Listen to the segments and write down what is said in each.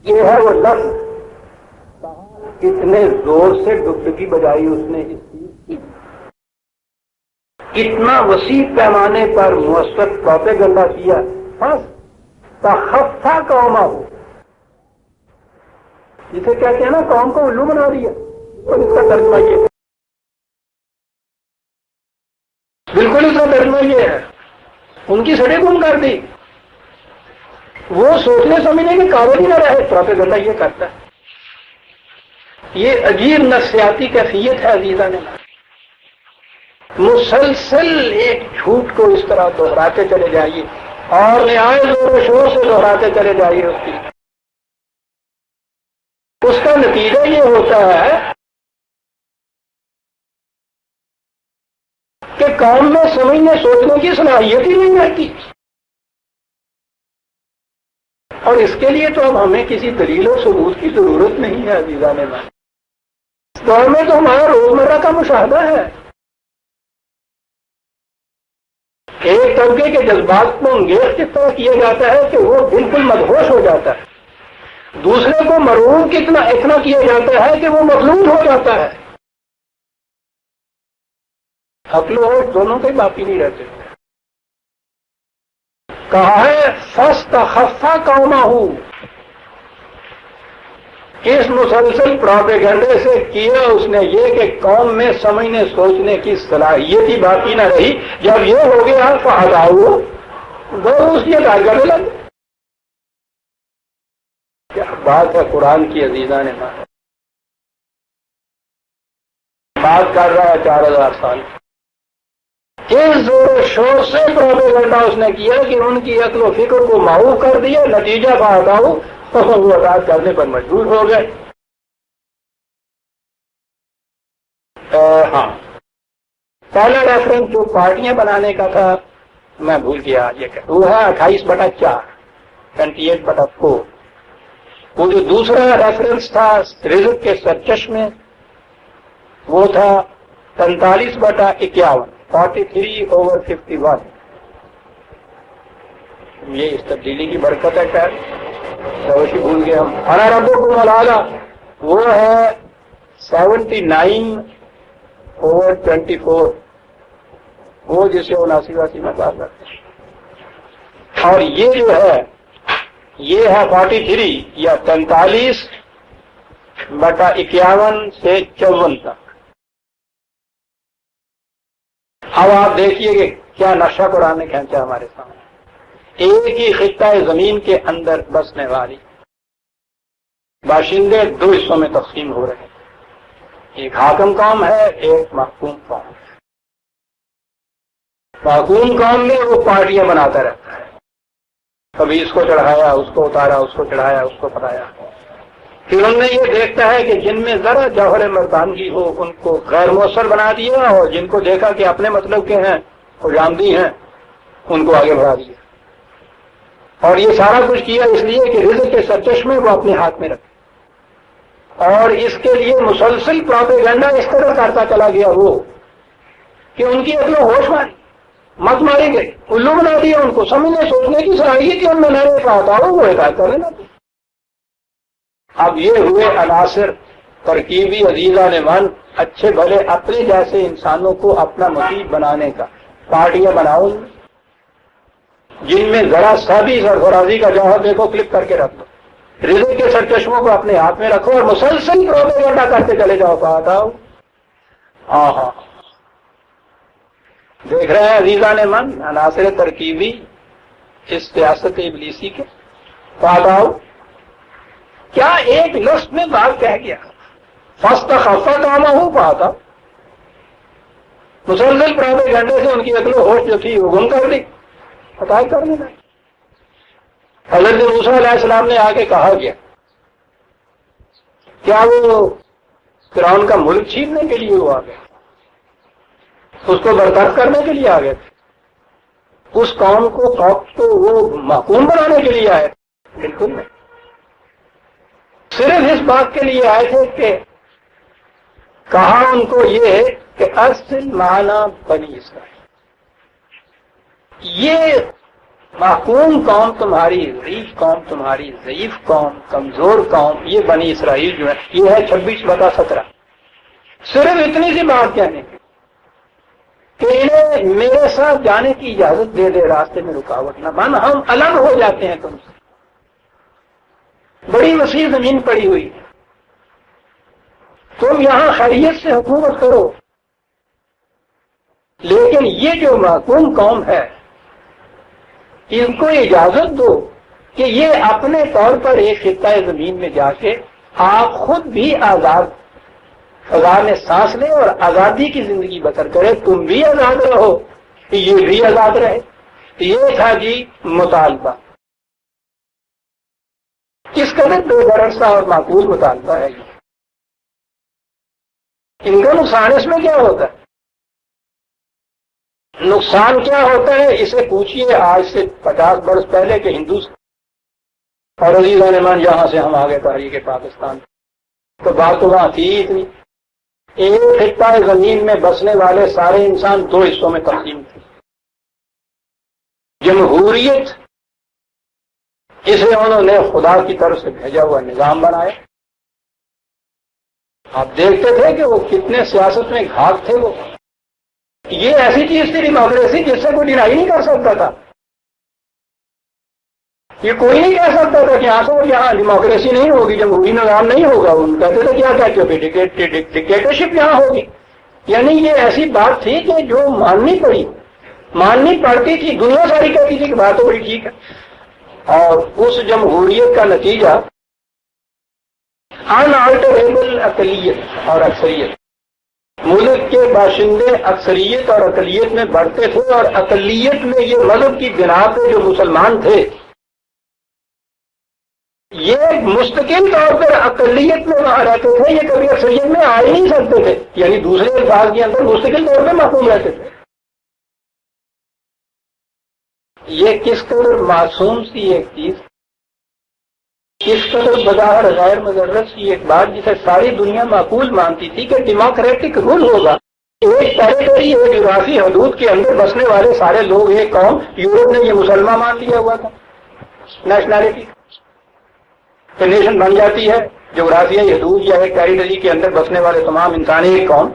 یہ ہے وہ لفظ، اتنے زور سے ڈبکی بجائی اس نے اس چیز کی، اتنا وسیع پیمانے پر مؤثر پروپیگنڈا کیا، بس تخفا قوما ہو، جسے کہتے ہیں نا قوم کو الو بنا دیا، اور اس کا ترجمہ یہ ہے، بالکل اس کا ترجمہ یہ ہے، ان کی سڑے گم کر دی، وہ سوچنے سمجھنے کے قابل ہی نہ رہے، پروپیگنڈا یہ کرتا ہے۔ یہ عجیب نفسیاتی کیفیت ہے عزیزاں نے، مسلسل ایک جھوٹ کو اس طرح دہراتے چلے جائیے اور نہایت زور و شور سے دہراتے چلے جائیے، اس کا نتیجہ یہ ہوتا ہے کہ قوم میں سمجھنے سوچنے کی صلاحیت ہی نہیں رہتی، اور اس کے لیے تو اب ہمیں کسی دلیل و ثبوت کی ضرورت نہیں ہے عزیزان میں، اس دور میں تو ہمارا روزمرہ کا مشاہدہ ہے، ایک طبقے کے جذبات کو انگیز کس طرح کیا جاتا ہے کہ وہ بالکل مدہوش ہو جاتا ہے، دوسرے کو مرعوب اتنا کیا جاتا ہے کہ وہ مغلوب ہو جاتا ہے، عقل و ہوش دونوں کے باقی نہیں رہتے۔ کہا ہے فاستخفا قومہ، اس مسلسل پروپیگنڈے سے کیا اس نے یہ کہ قوم میں سمجھنے سوچنے کی صلاحیت ہی باقی نہ رہی، جب یہ ہو گیا فہداؤ وہ اس کی اطاعت کرنے لگے۔ کیا بات ہے قرآن کی عزیزان نے، بات کر رہا ہے 4000 سال، اس زور و شور سے پروپیگنڈا اس نے کیا کہ ان کی عقل و فکر کو معوف کر دیا، نتیجہ فہداؤ وہ اطاعت کرنے پر مجبور ہو گئے۔ ہاں، پہلا ریفرنس جو پارٹیاں بنانے کا تھا میں بھول گیا، یہ کہ وہ ہے 28/4، 28/4۔ وہ جو دوسرا ریفرنس تھا رزق کے سرچشمے، وہ تھا 45/51، 43/51۔ یہ اس تبدیلی کی برکت ہے، خیر روشی بھول گئے ہم۔ انا ربکم الاعلی وہ ہے 79/24، وہ جسے 79 میں بات کرتے ہیں، اور یہ جو ہے یہ ہے 43 یا 43/51 سے 54 تک۔ اب آپ دیکھیے کہ کیا نقشہ قرآن نے کھینچا ہمارے سامنے، ایک ہی خطہ زمین کے اندر بسنے والی باشندے دو حصوں میں تقسیم ہو رہے ہیں، ایک حاکم قوم ہے، ایک محکوم قوم ہے۔ محکوم قوم میں وہ پارٹیاں بناتا رہتا ہے، کبھی اس کو چڑھایا، اس کو اتارا، اس کو چڑھایا، اس کو پڑھایا، پھر ان میں یہ دیکھتا ہے کہ جن میں ذرا جوہر مردانگی ہو ان کو غیر مؤثر بنا دیا، اور جن کو دیکھا کہ اپنے مطلب کے ہیں اور جامدی ہیں ان کو آگے بڑھا دیا، اور یہ سارا کچھ کیا اس لیے کہ رزق کے سرچشمے وہ اپنے ہاتھ میں رکھے، اور اس کے لیے مسلسل پروپیگنڈا اس طرح کرتا چلا گیا وہ کہ ان کی عقل و ہوش مت ماری گئی، الو بنا دیا، ان کو سمجھنے سوچنے کی صلاحیت ان میں نہ پاتا ہو، وہ ہدایت کرنے لگے۔ اب یہ ہوئے عناصر ترکیبی عزیزان من، اچھے بھلے اپنے جیسے انسانوں کو اپنا مطیع بنانے کا، پارٹیاں بناؤ جن میں ذرا سا بھی سرفرازی کا جوہر دیکھو کلک کر کے رکھ دو، رزق کے سرچشموں کو اپنے ہاتھ میں رکھو اور مسلسل پروپیگنڈا کرتے چلے جاؤ، بات آؤ۔ ہاں ہاں، دیکھ رہے ہیں عزیزان من عناصر ترکیبی اس سیاست ابلیسی کے، بات آؤ۔ کیا ایک لفظ میں بات کہہ گیا، فاستخفا قومہ، بات آؤ۔ مسلسل پروپیگنڈے سے ان کی عقل و ہوش جو تھی وہ گم کر دی، ہدایت کر دینا۔ حضرت موسیٰ علیہ السلام نے آ کے کہا گیا، کیا وہ فرعون کا ملک چھیننے کے لیے وہ آ گئے، اس کو برطرف کرنے کے لیے آ گئے تھے، اس قوم کو وہ محکوم بنانے کے لیے آئے؟ بالکل نہیں، صرف اس بات کے لیے آئے تھے کہ کہا ان کو یہ کہ اصل معنی بنی اسرائیل، یہ محکوم قوم تمہاری، ضعیف قوم تمہاری، ضعیف قوم، کمزور قوم، یہ بنی اسرائیل جو ہے، یہ ہے 26/17۔ صرف اتنی سی بات کہنے کہ انہیں میرے ساتھ جانے کی اجازت دے دے، راستے میں رکاوٹ نہ بن، ہم الگ ہو جاتے ہیں تم سے۔ بڑی وسیع زمین پڑی ہوئی، تم یہاں خیریت سے حکومت کرو، لیکن یہ جو محکوم قوم ہے ان کو اجازت دو کہ یہ اپنے طور پر ایک خطہ زمین میں جا کے آپ خود بھی آزاد فضا میں سانس لیں اور آزادی کی زندگی بسر کرے، تم بھی آزاد رہو، یہ بھی آزاد رہے۔ یہ تھا جی مطالبہ۔ کس قدر بے غرض اور معقول مطالبہ ہے یہ؟ ان کا نقصان اس میں کیا ہوتا ہے؟ نقصان کیا ہوتا ہے اسے پوچھئے آج سے 50 برس پہلے کے ہندو اور عزیزان ایمان جہاں سے ہم آگے تحریک پاکستان، تو بات تو وہاں تھی اتنی، ایک خطہ زمین میں بسنے والے سارے انسان 2 حصوں میں تقسیم تھے۔ جمہوریت، اسے انہوں نے خدا کی طرف سے بھیجا ہوا نظام بنایا۔ آپ دیکھتے تھے کہ وہ کتنے سیاست میں گھاٹ تھے۔ وہ یہ ایسی چیز تھی ڈیموکریسی جس سے کوئی ڈینائی نہیں کر سکتا تھا۔ یہ کوئی نہیں کہہ سکتا تھا کہ یہاں ڈیموکریسی نہیں ہوگی، جمہوری نظام نہیں ہوگا۔ ان کہتے تھے کیا ڈکٹیٹرشپ یہاں ہوگی۔ یعنی یہ ایسی بات تھی کہ جو ماننی پڑتی تھی، دنیا ساری کہتی تھی کہ بات تو بڑی ٹھیک ہے۔ اور اس جمہوریت کا نتیجہ انالٹریبل اقلیت اور اکثریت، ملک کے باشندے اکثریت اور اقلیت میں بڑھتے تھے، اور اقلیت میں یہ مذہب کی بنا پہ جو مسلمان تھے یہ مستقل طور پر اقلیت میں وہاں رہتے تھے، یہ کبھی اکثریت میں آ ہی نہیں سکتے تھے، یعنی دوسرے الفاظ کے اندر مستقل طور پہ محکوم رہتے تھے۔ یہ کس قدر معصوم سی ایک چیز، کس قدر بظاہر غیر مضرت سی ایک بات جسے ساری دنیا معقول مانتی تھی کہ ڈیموکریٹک رول ہوگا، ایک ٹیریٹری، ایک جغرافی حدود کے اندر بسنے والے سارے لوگ ایک قوم۔ یورپ نے یہ مسلمان مان لیا ہوا تھا نیشنلٹی، کہ نیشن بن جاتی ہے جغرافیائی حدود یا ایک ٹیریٹری کے اندر بسنے والے تمام انسان ایک قوم۔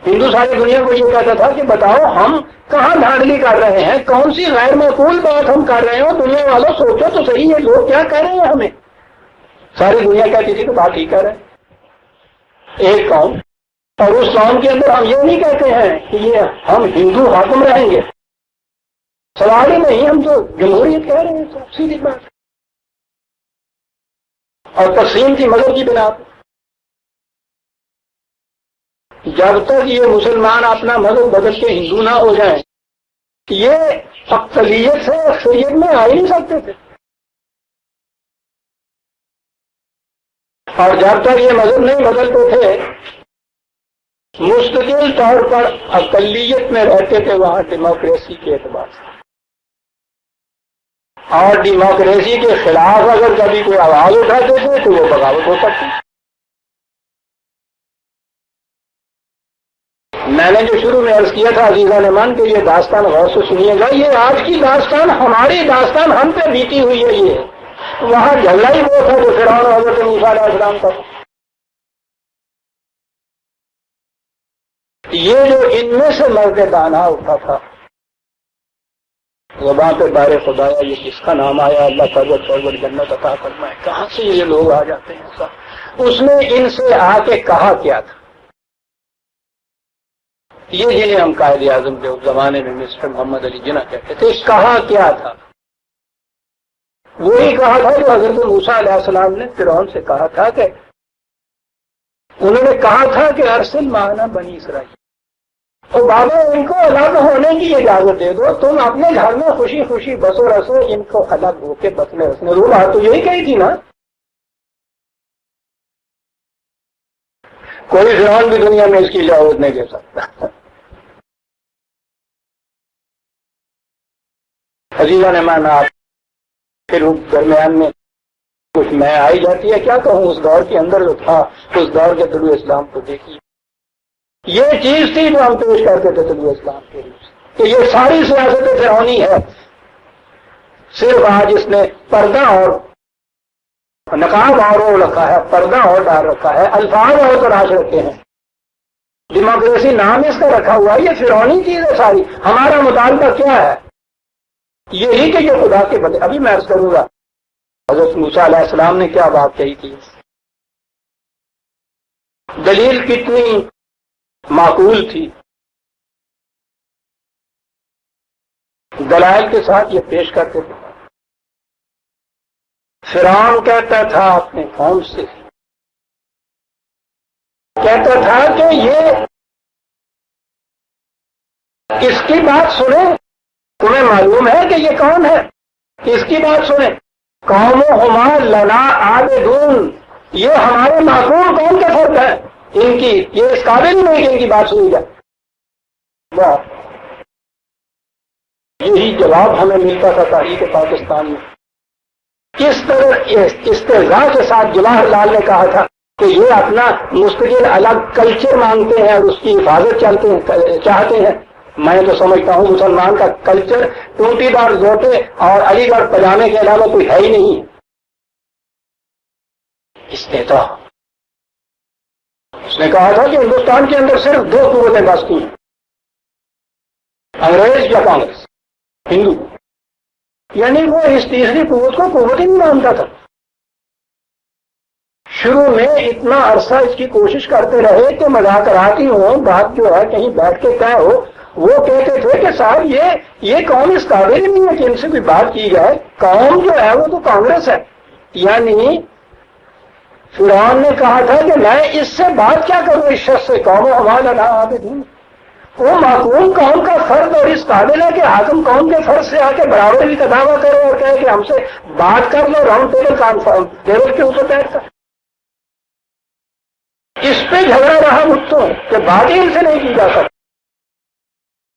ہندو ساری دنیا کو یہ کہتا تھا کہ بتاؤ ہم کہاں دھاندلی کر رہے ہیں، کون سی غیر معقول بات ہم کر رہے ہیں، دنیا والوں سوچو تو صحیح ہے لوگ کیا کہہ رہے ہیں ہمیں۔ ساری دنیا کہتی تھی کہ بات ٹھیک کہہ رہے ہیں، ایک قوم، اور اس قوم کے اندر ہم یہ نہیں کہتے ہیں کہ یہ ہم ہندو حاکم رہیں گے، سوال ہی نہیں، ہم تو جمہوریت کہہ رہے ہیں، تو سیدھی بات۔ اور تقسیم کی مذہب کی بنا پر، جب تک یہ مسلمان اپنا مذہب بدل کے ہندو نہ ہو جائیں، یہ اقلیت سے اکثریت میں آ ہی نہیں سکتے تھے۔ اور جب تک یہ مذہب نہیں بدلتے تھے مستقل طور پر اقلیت میں رہتے تھے وہاں ڈیموکریسی کے اعتبار سے، اور ڈیموکریسی کے خلاف اگر کبھی کوئی آواز اٹھاتے تھے تو وہ بغاوت ہو سکتی۔ میں نے جو شروع میں عرض کیا تھا عزیزان ایمان کہ یہ داستان غور سے سنیے گا، یہ آج کی داستان ہماری داستان ہم پہ بیتی ہوئی ہے۔ یہ وہاں جھگڑا ہی وہ تھا جو فرعون اور حضرت موسیٰ علیہ السلام کا، یہ جو ان میں سے مرد دانا اٹھا تھا زبان پہ بار خدایا یہ کس کا نام آیا، اللہ فرور فرور جنت عطا فرمائے، کہاں سے یہ لوگ آ جاتے ہیں؟ اس نے ان سے آ کے کہا کیا تھا؟ یہ جنہیں ہم قائد اعظم کے اس زمانے میں مسٹر محمد علی جناح کہتے تھے، کہا کیا تھا؟ وہی کہا تھا جو حضرت موسیٰ علیہ السلام نے فرعون سے کہا تھا، کہ انہوں نے کہا تھا کہ ارسل معنا بنی اسرائیل، اور بابا ان کو الگ ہونے کی اجازت دے دو، تم اپنے گھر میں خوشی خوشی بسو رسو، ان کو الگ ہو کے بسنے رسنے دو۔ بات تو یہی کہی تھی نا۔ کوئی فرعون بھی دنیا میں اس کی اجازت نہیں دے سکتا۔ عزیزان ایمان، آپ پھر درمیان میں کچھ میں آئی جاتی ہے، کیا کہوں اس دور کے اندر جو تھا، اس دور کے طلوع اسلام کو دیکھیے۔ یہ چیز تھی جو ہم پیش کرتے تھے طلوع اسلام کے روپ سے، کہ یہ ساری سیاست فرعونی ہے، صرف آج اس نے پردہ اور نقاب اور اوڑھ رکھا ہے، پردہ اور ڈال رکھا ہے، الفاظ اور تراش رکھے ہیں، ڈیموکریسی نام اس کا رکھا ہوا ہے، یہ فرعونی چیز ہے ساری۔ ہمارا مطالبہ کیا ہے؟ یہی کہ یہ خدا کے بندے۔ ابھی میں عرض کروں گا حضرت موسیٰ علیہ السلام نے کیا بات کہی تھی، دلیل کتنی معقول تھی، دلائل کے ساتھ یہ پیش کرتے تھے۔ فرعون کہتا تھا اپنے قوم سے، کہتا تھا کہ یہ اس کی بات سنیں، تمہیں معلوم ہے کہ یہ کون ہے، اس کی بات سنیں، قومہما لنا عابدون، یہ ہمارے معقول قوم کے فرد ہیں، ان کی یہ اس قابل نہیں کہ ان کی بات سنی جائے۔ یہی جواب ہمیں ملتا تھا تاریخ پاکستان میں۔ کس طرح استہزاء کے ساتھ جواہر لال نے کہا تھا کہ یہ اپنا مستقل الگ کلچر مانگتے ہیں اور اس کی حفاظت چاہتے ہیں۔ میں تو سمجھتا ہوں مسلمان کا کلچر ٹوٹی دار زوٹے اور علی گڑھ پجامے کے علاوہ کوئی ہے ہی نہیں۔ استہزاء، اس نے کہا تھا کہ ہندوستان کے اندر صرف دو قوتیں بستی ہیں، انگریز یا کانگریس، ہندو، یعنی وہ اس تیسری قوت کو قوت ہی نہیں مانتا تھا۔ شروع میں اتنا عرصہ اس کی کوشش کرتے رہے کہ مذاکراتی ہوں، بات جو ہے کہیں بیٹھ کے طے ہو۔ وہ کہتے تھے کہ صاحب یہ قوم اس قابل ہی نہیں ہے کہ ان سے کوئی بات کی جائے، قوم جو ہے وہ تو کانگریس ہے۔ یعنی فرعون نے کہا تھا کہ میں اس سے بات کیا کروں، اس شخص سے، قوم ہمارا نہ عابدون، وہ معقول قوم کا فرد اور اس قابل ہے کہ حاکم قوم کے فرد سے آ کے برابری کا دعویٰ کرے اور کہے کہ ہم سے بات کر لو، راؤنڈ ٹیبل کے اوپر بیٹھ کر۔ اس پہ جھگڑا رہا مجھ سے کہ بات ہی ان سے نہیں کی جا سکتی۔